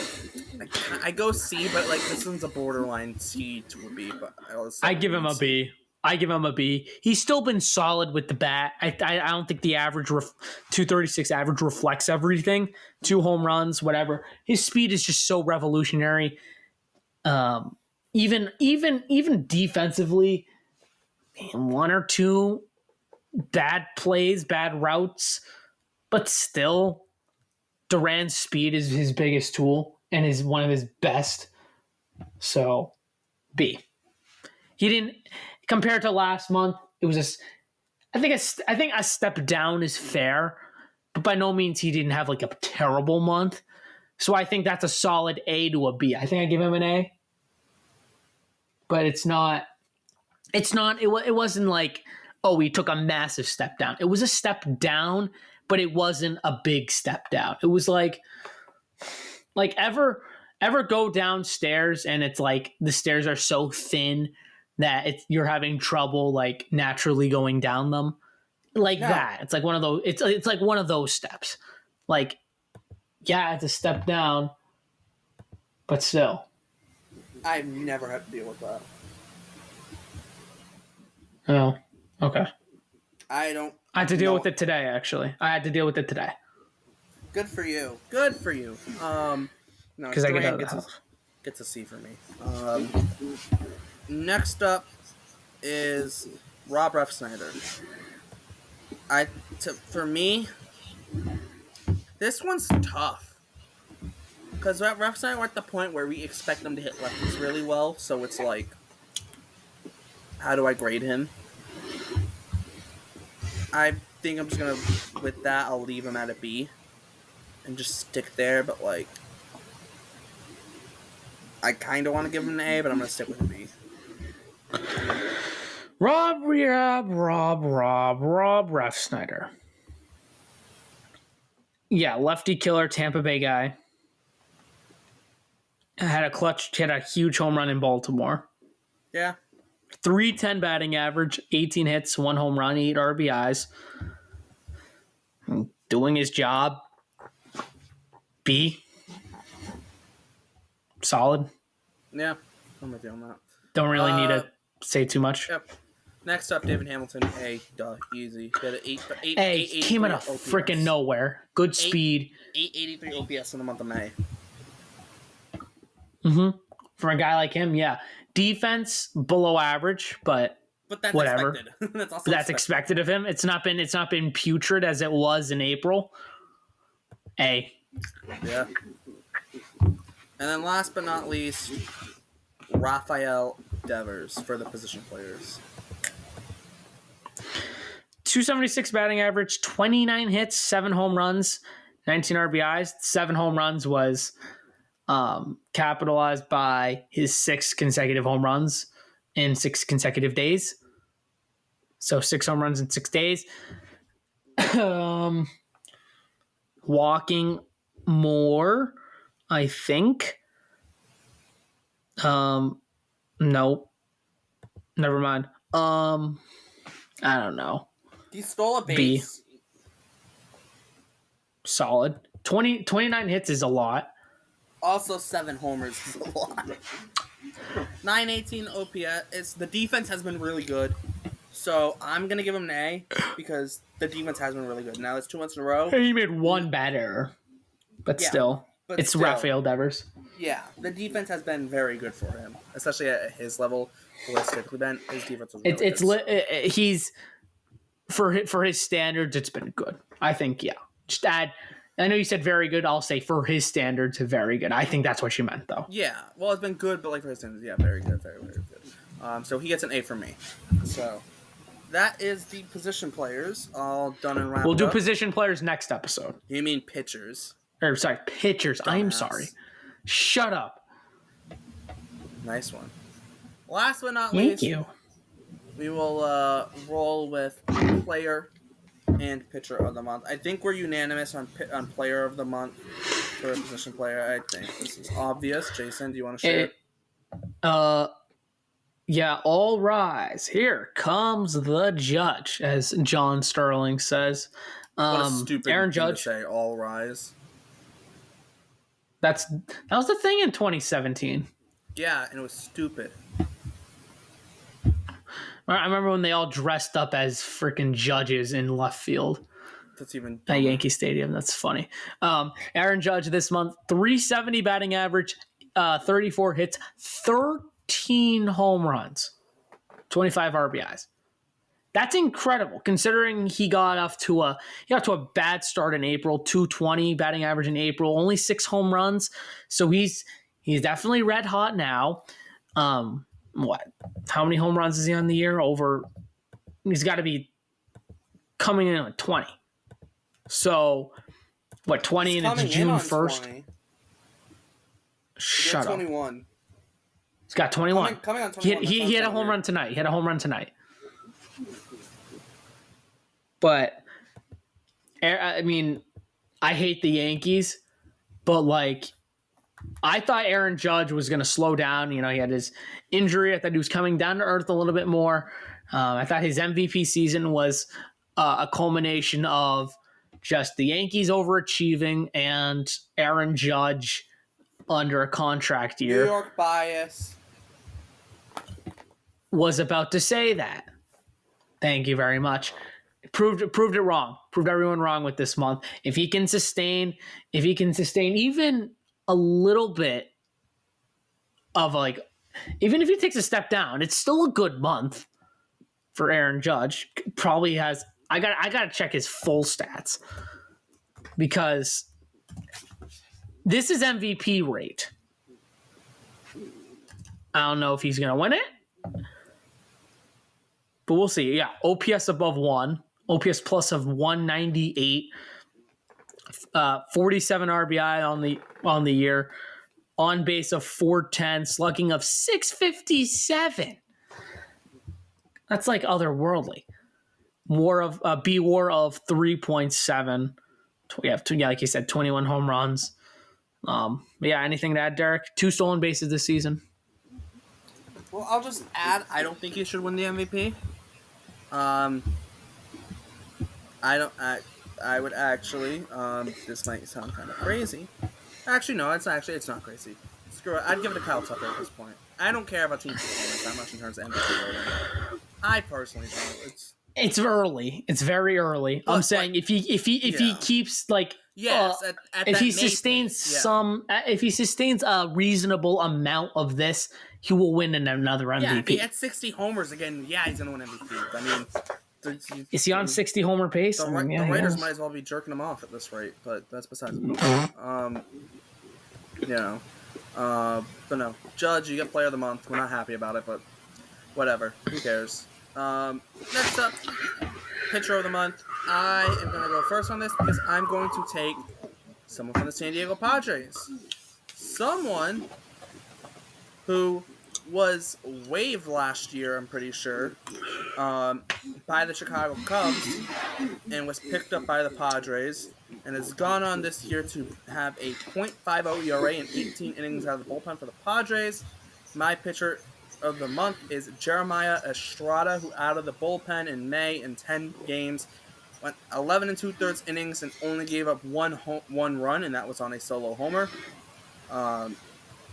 I go C, but like this one's a borderline C to a B. But I give him a B. I give him a B. He's still been solid with the bat. I don't think the average 236 average reflects everything. 2 home runs, whatever. His speed is just so revolutionary. Even defensively, 1 or 2 bad plays, bad routes, but still, Duran's speed is his biggest tool and is one of his best. So, B. He didn't, compared to last month, it was I think a step down is fair, but by no means he didn't have like a terrible month. So I think that's a solid A to a B. I think I give him an A. But it wasn't like, oh, he took a massive step down. It was a step down, but it wasn't a big step down. It was like ever go downstairs and it's like the stairs are so thin that you're having trouble like naturally going down them, like that. It's like one of those. It's like one of those steps. Like, yeah, it's a step down, but still. I've never had to deal with that. Oh, okay. I had to deal with it today. Actually, I had to deal with it today. Good for you. Good for you. No, because I get out of the house. Gets a C for me. Next up is Rob Refsnyder. For me, this one's tough because Refsnyder we're at the point where we expect them to hit lefties really well. So it's like, how do I grade him? I think I'm just gonna, with that, I'll leave him at a B and just stick there. But like, I kind of want to give him an A, but I'm gonna stick with a B. Rob Refsnyder. Yeah, lefty killer, Tampa Bay guy. Had a huge home run in Baltimore. Yeah. 310 batting average, 18 hits, 1 home run, 8 RBIs. Doing his job. B. Solid. Yeah, I'm with you on that. Don't really need to say too much. Yep. Next up, David Hamilton. A. Duh. Easy. He had an 8 came out of freaking nowhere. Good speed. 883 OPS in the month of May. Mm-hmm. For a guy like him, yeah. Defense below average, but that's whatever. Expected. That's expected of him. It's not been putrid as it was in April. A. Yeah. And then last but not least, Rafael Devers for the position players. 276 batting average, 29 hits, 7 home runs, 19 RBIs. 7 home runs was capitalized by his 6 consecutive home runs. in 6 consecutive days. So 6 home runs in 6 days. Walking more, I think. No. Never mind. I don't know. He stole a B. base. Solid. 29 hits is a lot. Also, 7 homers is a lot. 918 OPS. The defense has been really good. So I'm going to give him an A because the defense has been really good. Now it's 2 months in a row. He made one bad error. But still. It's Rafael Devers. Yeah, the defense has been very good for him, especially at his level. Where it's typically been, his defense was really good. He's for his standards, it's been good. I think, yeah. Just add. I know you said very good. I'll say for his standards, very good. I think that's what you meant, though. Yeah, well, it's been good, but like for his standards, yeah, very good, very, very good. So he gets an A from me. So that is the position players all done and wrapped. We'll do up. position players next episode. You mean pitchers? Or sorry, pitchers. Dumbass. I'm sorry. Shut up. Nice one. Last but not Thank least, you. we will roll with player and pitcher of the month. I think we're unanimous on player of the month for a position player. I think this is obvious. Jason, do you want to share it? Yeah, all rise. Here comes the judge, as John Sterling says. What a stupid Aaron thing to Judge. say, all rise. That was the thing in 2017. Yeah, and it was stupid. I remember when they all dressed up as freaking judges in left field That's even at dumber. Yankee Stadium. That's funny. Aaron Judge this month, 370 batting average, 34 hits, 13 home runs, 25 RBIs. That's incredible considering he got off to a bad start in April, 220 batting average in April, only 6 home runs. So he's definitely red hot now. How many home runs is he on the year? He's got to be coming in at 20. So 20 and it's June 1st. 20. Shut up. 21. He's got 21. Coming on 21. He had a home run tonight. He had a home run tonight. But I mean, I hate the Yankees, but like I thought Aaron Judge was going to slow down. You know, he had his injury. I thought he was coming down to earth a little bit more. I thought his MVP season was a culmination of just the Yankees overachieving and Aaron Judge under a contract year. New York bias. Was about to say that. Thank you very much. Proved it wrong. Proved everyone wrong with this month. If he can sustain even a little bit of even if he takes a step down, it's still a good month for Aaron Judge. Probably has. I got to check his full stats because this is MVP rate. I don't know if he's going to win it, but we'll see. Yeah, OPS above 1, OPS plus of 198, 47 RBI on the year, on base of 410, slugging of 657. That's like otherworldly. WAR of BWAR of 3.7. Yeah, like you said, 21 home runs. Yeah, anything to add, Derek? 2 stolen bases this season. Well, I'll just add, I don't think he should win the MVP. I would actually, this might sound kind of crazy. Actually, no, it's not crazy. Screw it, I'd give it to Kyle Tucker at this point. I don't care about team performance that much in terms of MVP voting. I personally don't. It's early. It's very early. I'm saying if he keeps if he sustains a reasonable amount of this, he will win another MVP. Yeah, if he had 60 homers again, yeah, he's gonna win MVP. I mean, is he on 60 homer pace? The Raiders might as well be jerking him off at this rate, but that's besides the point. But no, Judge, you get Player of the Month. We're not happy about it, but whatever. Who cares? Next up, Pitcher of the Month. I am going to go first on this because I'm going to take someone from the San Diego Padres. Someone who was waived last year, I'm pretty sure, by the Chicago Cubs and was picked up by the Padres and has gone on this year to have a .50 ERA and 18 innings out of the bullpen for the Padres. My pitcher of the month is Jeremiah Estrada, who out of the bullpen in May in 10 games went 11 and 2/3 innings and only gave up one run, and that was on a solo homer.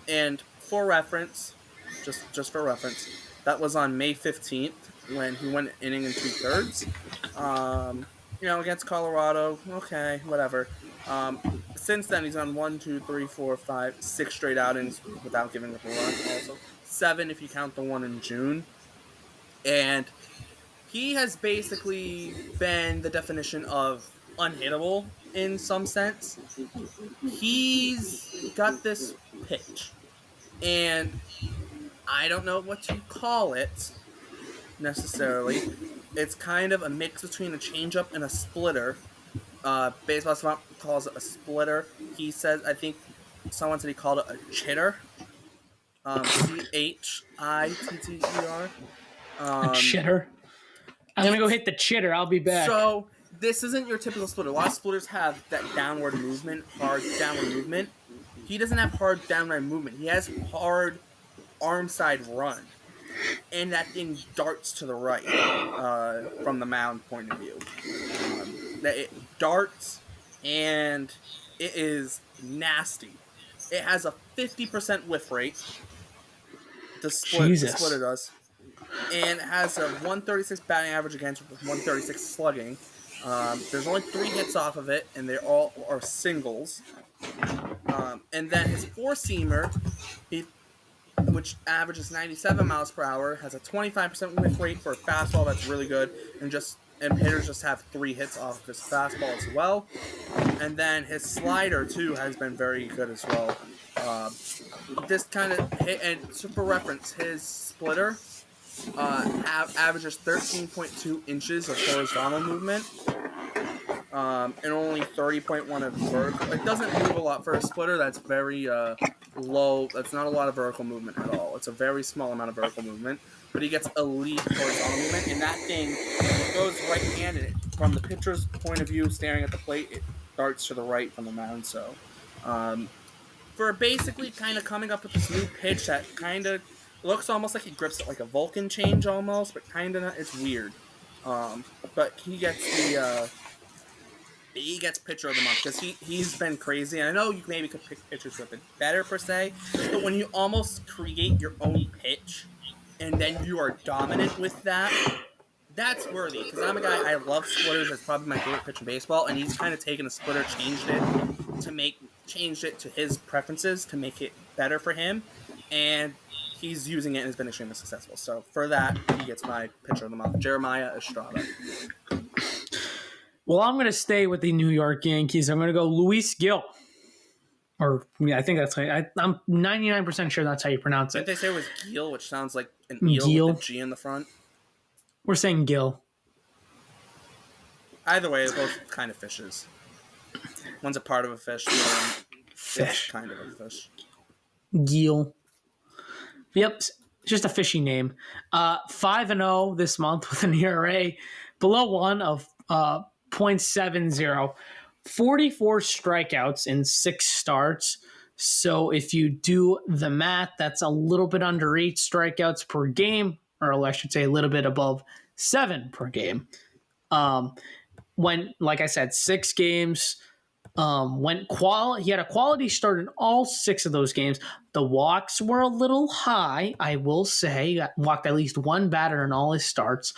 And for reference, just for reference, that was on May 15th when he went inning and 2/3. Against Colorado, okay, whatever. Since then, he's on 1, 2, 3, 4, 5, 6 straight outings without giving up a run. Also, 7 if you count the one in June. And he has basically been the definition of unhittable in some sense. He's got this pitch, and I don't know what to call it necessarily. It's kind of a mix between a changeup and a splitter. Baseball Savant calls it a splitter. He says, I think someone said he called it a chitter. CHITTER. A chitter. I'm going to go hit the chitter. I'll be back. So, this isn't your typical splitter. A lot of splitters have that downward movement, hard downward movement. He doesn't have hard downward movement. He has hard arm side run. And that thing darts to the right from the mound point of view. It darts, and it is nasty. It has a 50% whiff rate. The splitter does. And it has a 136 batting average against with 136 slugging. There's only 3 hits off of it, and they all are singles. And then his four-seamer, which averages 97 miles per hour, has a 25% whiff rate for a fastball that's really good, and hitters just have 3 hits off of his fastball as well. And then his slider, too, has been very good as well. This kind of hit, and so for reference, his splitter averages 13.2 inches of horizontal movement, and only 30.1 of vertical. It doesn't move a lot for a splitter. That's very low. That's not a lot of vertical movement at all. It's a very small amount of vertical movement, but he gets elite horizontal movement, and that thing goes right-handed. From the pitcher's point of view, staring at the plate, it darts to the right from the mound. So, for basically kind of coming up with this new pitch that kind of looks almost like he grips it like a Vulcan change almost, but kind of not. It's weird. But he gets pitcher of the month because he's been crazy. And I know you maybe could pick pitchers with it better per se, but when you almost create your own pitch and then you are dominant with that, that's worthy. Because I'm a guy, I love splitters. That's probably my favorite pitch in baseball, and he's kind of taken a splitter, changed it to his preferences to make it better for him, and he's using it and has been extremely successful. So for that, he gets my pitcher of the month, Jeremiah Estrada. Well, I'm going to stay with the New York Yankees. I'm going to go Luis Gil. I think that's how I'm 99% sure that's how you pronounce it. Didn't they say it was Gil, which sounds like an eel with a G in the front? We're saying Gil. Either way, they're both kind of fishes. One's a part of a fish. The other one is kind of a fish. Gil. Yep, just a fishy name. 5-0 this month with an ERA below 1 of .70. 44 strikeouts in 6 starts. So if you do the math, that's a little bit under 8 strikeouts per game, or I should say a little bit above 7 per game. When, like I said, 6 games, he had a quality start in all 6 of those games. The walks were a little high, I will say. He walked at least 1 batter in all his starts.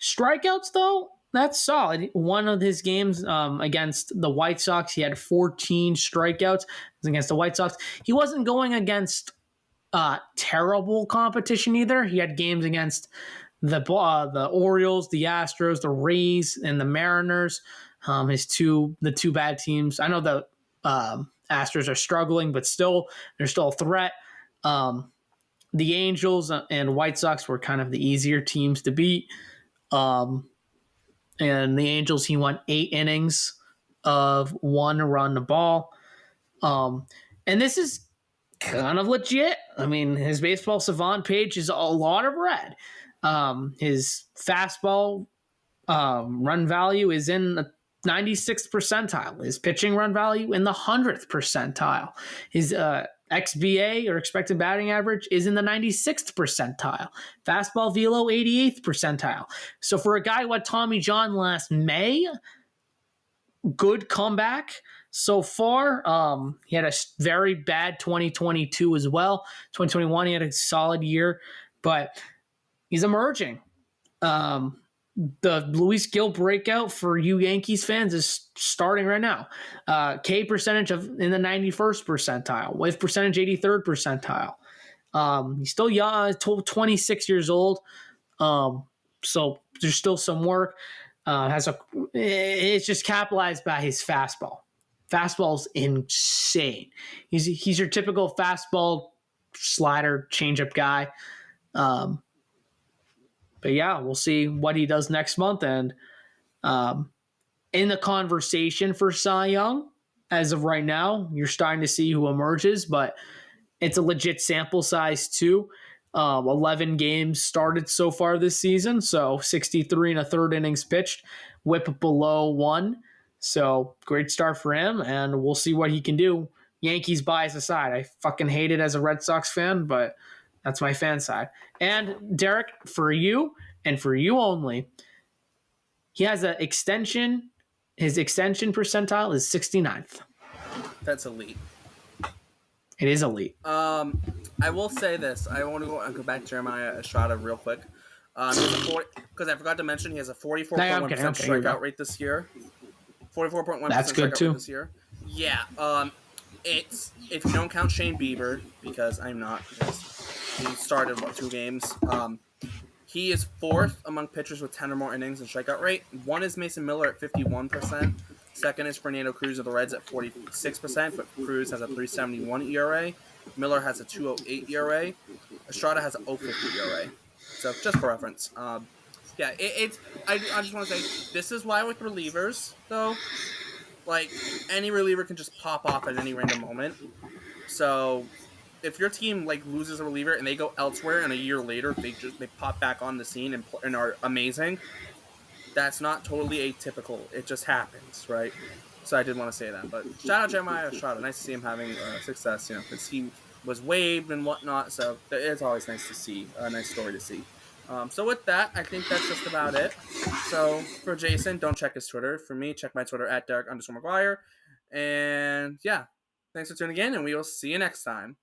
Strikeouts, though, that's solid. One of his games against the White Sox, he had 14 strikeouts against the White Sox. He wasn't going against terrible competition either. He had games against the Orioles, the Astros, the Rays, and the Mariners. The two bad teams. I know the Astros are struggling, but still, they're still a threat. The Angels and White Sox were kind of the easier teams to beat. And the Angels, he went 8 innings of 1 run to ball. And this is kind of legit. I mean, his baseball savant page is a lot of red. His fastball run value is in the 96th percentile. His pitching run value in the 100th percentile. His XBA or expected batting average is in the 96th percentile. Fastball velo 88th percentile. So for a guy who had Tommy John last May, good comeback so far. He had a very bad 2022 as well. 2021 he had a solid year, but he's emerging. The Luis Gil breakout for you Yankees fans is starting right now. K percentage in the 91st percentile, whiff percentage 83rd percentile. He's still young, 26 years old. So there's still some work. It's just capitalized by his fastball. Fastball's insane. He's your typical fastball slider changeup guy. But yeah, we'll see what he does next month. And in the conversation for Cy Young, as of right now, you're starting to see who emerges, but it's a legit sample size too. 11 games started so far this season, so 63 and a third innings pitched, whip below 1. So great start for him, and we'll see what he can do. Yankees bias aside, I fucking hate it as a Red Sox fan, but that's my fan side. And Derek, for you and for you only, he has an extension. His extension percentile is 69th. That's elite. It is elite. I will say this. I want to go back to Jeremiah Estrada real quick. Because I forgot to mention he has a 44.1% strikeout rate this year. 44.1% That's good too. This year. Yeah. It's if you don't count Shane Bieber, because I'm not. He started 2 games. He is 4th among pitchers with 10 or more innings in strikeout rate. 1 is Mason Miller at 51%. 2nd is Fernando Cruz of the Reds at 46%, but Cruz has a 3.71 ERA. Miller has a 2.08 ERA. Estrada has an 0.50 ERA. So just for reference. I just want to say, this is why with relievers, though, like, any reliever can just pop off at any random moment. So if your team like loses a reliever and they go elsewhere and a year later they pop back on the scene and are amazing, that's not totally atypical. It just happens, right? So I did want to say that. But shout out Jeremiah Estrada. Nice to see him having success, because he was waived and whatnot. So it's always nice to see, a nice story to see. So with that, I think that's just about it. So for Jason, don't check his Twitter. For me, check my Twitter at Derrik_McGuire. And yeah, thanks for tuning in, and we will see you next time.